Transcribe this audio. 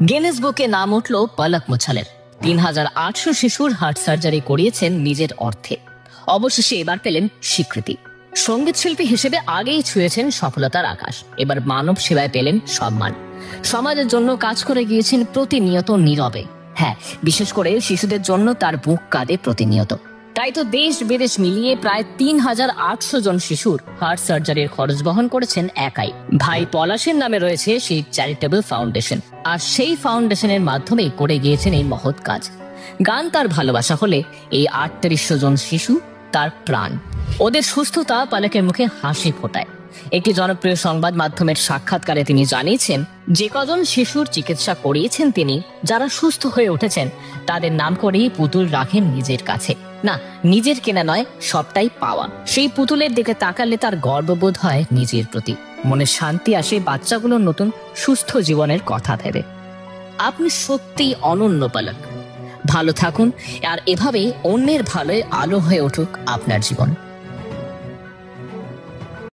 Guinness বুকে নাম উঠল পলক মুছালের। ৩,৮০০ শিশুর হার্ট সার্জারি করিয়েছেন নিজের অর্থে। অবশেষে এবার পেলেন স্বীকৃতি। সঙ্গীত শিল্পী হিসেবে আগেই ছুঁয়েছেন সফলতার আকাশ, এবার মানব সেবায় পেলেন সম্মান। সমাজের জন্য কাজ করে গিয়েছেন প্রতিনিয়ত নীরবে। হ্যাঁ, বিশেষ করে শিশুদের জন্য তার বুক কাঁদে প্রতিনিয়ত। তাই তো দেশ বিদেশ মিলিয়ে প্রায় ৩,৮০০ জন শিশুর হার্ট সার্জারির খরচ বহন করেছেন একাই। ভাই পলাশের নামে রয়েছে সেই চ্যারিটেবল ফাউন্ডেশন, আর সেই ফাউন্ডেশনের মাধ্যমেই করে গিয়েছেন এই মহৎ কাজ। গান তার ভালোবাসা হলে এই ৩৮০০ জন শিশু তার প্রাণ। ওদের সুস্থতা পলকের মুখে হাসি ফোটায়। একটি জনপ্রিয় সংবাদ মাধ্যমের সাক্ষাৎকারে তিনি জানিয়েছেন, যে কজন শিশুর চিকিৎসা করিয়েছেন তিনি, যারা সুস্থ হয়ে উঠেছেন, তাদের নাম করেই পুতুল রাখেন নিজের কাছে। না, নিজের কেনা নয়, সবটাই পাওয়া। সেই পুতুলের দিকে তাকালে তার গর্ববোধ হয় নিজের প্রতি, মনে শান্তি আসে বাচ্চাগুলোর নতুন সুস্থ জীবনের কথা ভেবে। আপনি সত্যিই অনন্য পলক। ভালো থাকুন, আর এভাবেই অন্যের ভালোয় আলো হয়ে উঠুক আপনার জীবন।